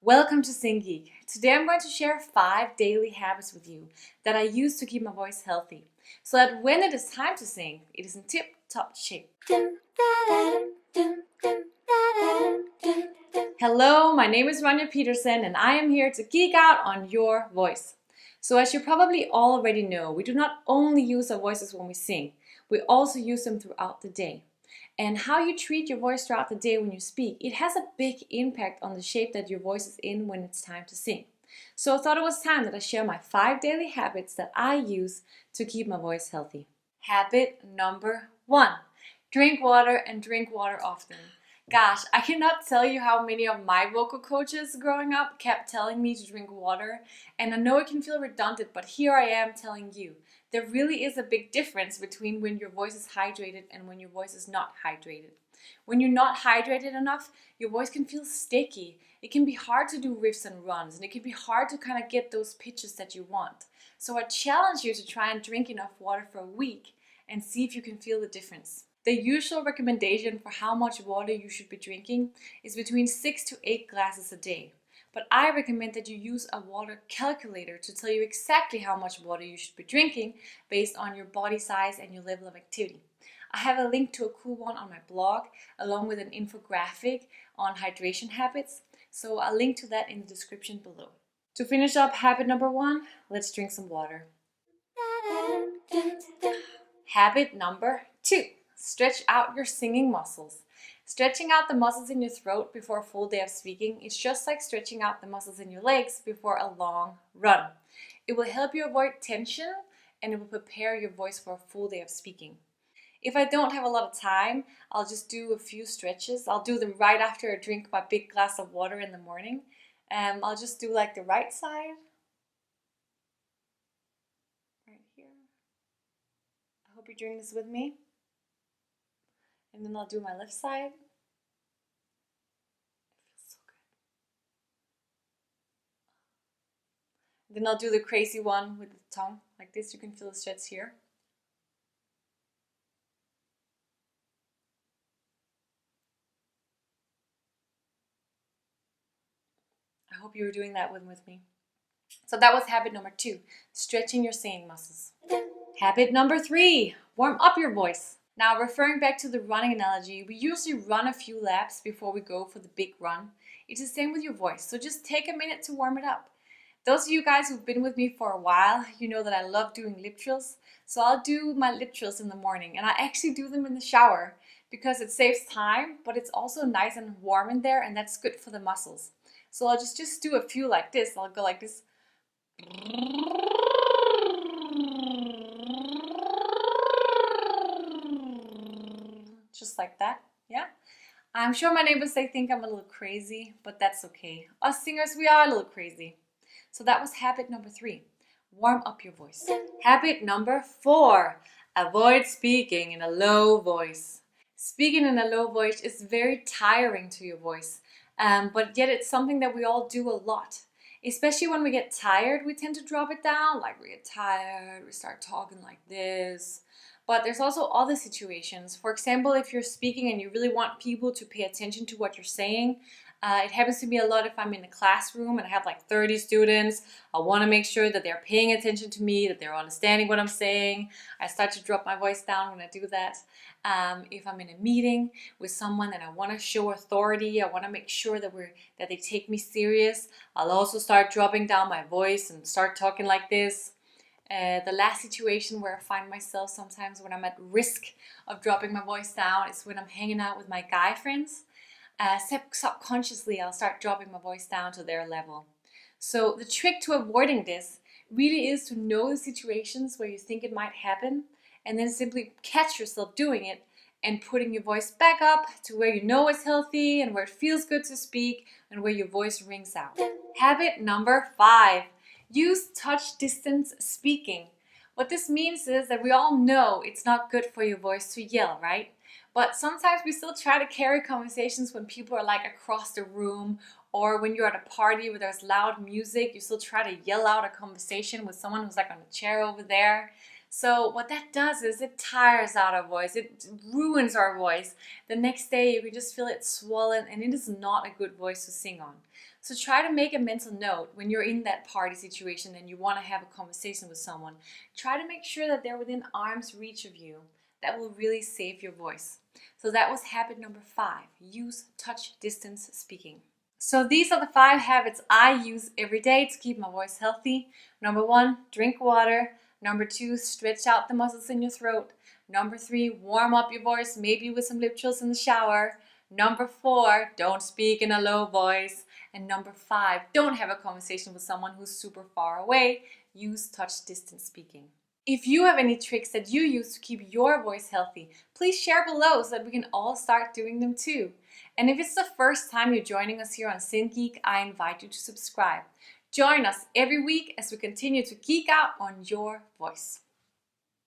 Welcome to Sing Geek. Today I'm going to share 5 daily habits with you that I use to keep my voice healthy, so that when it is time to sing, it is in tip-top shape. Hello, my name is Rania Peterson and I am here to geek out on your voice. So as you probably already know, we do not only use our voices when we sing, we also use them throughout the day. And how you treat your voice throughout the day when you speak, it has a big impact on the shape that your voice is in when it's time to sing. So I thought it was time that I share my 5 daily habits that I use to keep my voice healthy. Habit number 1, drink water and drink water often. Gosh, I cannot tell you how many of my vocal coaches growing up kept telling me to drink water, and I know it can feel redundant, but here I am telling you. There really is a big difference between when your voice is hydrated and when your voice is not hydrated. When you're not hydrated enough, your voice can feel sticky. It can be hard to do riffs and runs, and it can be hard to kind of get those pitches that you want. So I challenge you to try and drink enough water for a week and see if you can feel the difference. The usual recommendation for how much water you should be drinking is between 6 to 8 glasses a day. But I recommend that you use a water calculator to tell you exactly how much water you should be drinking based on your body size and your level of activity. I have a link to a cool one on my blog along with an infographic on hydration habits, so I'll link to that in the description below. To finish up habit number 1, let's drink some water. Habit number 2, stretch out your singing muscles. Stretching out the muscles in your throat before a full day of speaking is just like stretching out the muscles in your legs before a long run. It will help you avoid tension and it will prepare your voice for a full day of speaking. If I don't have a lot of time, I'll just do a few stretches. I'll do them right after I drink my big glass of water in the morning. I'll just do like the right side, right here. I hope you're doing this with me. And then I'll do my left side. It feels so good. Then I'll do the crazy one with the tongue, like this. You can feel the stretch here. I hope you were doing that with me. So that was habit number 2, stretching your singing muscles. Habit number 3, warm up your voice. Now, referring back to the running analogy, we usually run a few laps before we go for the big run. It's the same with your voice, so just take a minute to warm it up. Those of you guys who've been with me for a while, you know that I love doing lip trills. So I'll do my lip trills in the morning, and I actually do them in the shower because it saves time, but it's also nice and warm in there, and that's good for the muscles. So I'll just do a few like this. I'll go like this. Just like that, yeah? I'm sure my neighbors, they think I'm a little crazy, but that's okay. Us singers, we are a little crazy. So that was habit number 3, warm up your voice. Habit number 4, avoid speaking in a low voice. Speaking in a low voice is very tiring to your voice, but yet it's something that we all do a lot. Especially when we get tired, we tend to drop it down. Like we get tired, we start talking like this. But there's also other situations. For example, if you're speaking and you really want people to pay attention to what you're saying, it happens to me a lot if I'm in a classroom and I have like 30 students. I want to make sure that they're paying attention to me, that they're understanding what I'm saying. I start to drop my voice down when I do that. If I'm in a meeting with someone and I want to show authority, I want to make sure that they take me serious, I'll also start dropping down my voice and start talking like this. The last situation where I find myself sometimes when I'm at risk of dropping my voice down is when I'm hanging out with my guy friends. Subconsciously, I'll start dropping my voice down to their level. So the trick to avoiding this really is to know the situations where you think it might happen and then simply catch yourself doing it and putting your voice back up to where you know it's healthy and where it feels good to speak and where your voice rings out. Habit number 5, use touch distance speaking. What this means is that we all know it's not good for your voice to yell, right? But sometimes we still try to carry conversations when people are like across the room, or when you're at a party where there's loud music, you still try to yell out a conversation with someone who's like on a chair over there. So what that does is it tires out our voice, it ruins our voice. The next day you can just feel it swollen and it is not a good voice to sing on. So try to make a mental note when you're in that party situation and you want to have a conversation with someone. Try to make sure that they're within arm's reach of you. That will really save your voice. So that was habit number 5. Use touch distance speaking. So these are the 5 habits I use every day to keep my voice healthy. Number 1, drink water. Number 2, stretch out the muscles in your throat. Number 3, warm up your voice, maybe with some lip trills in the shower. Number 4, don't speak in a low voice. And number 5, don't have a conversation with someone who's super far away. Use touch distance speaking. If you have any tricks that you use to keep your voice healthy, please share below so that we can all start doing them too. And if it's the first time you're joining us here on SynGeek, I invite you to subscribe. Join us every week as we continue to geek out on your voice.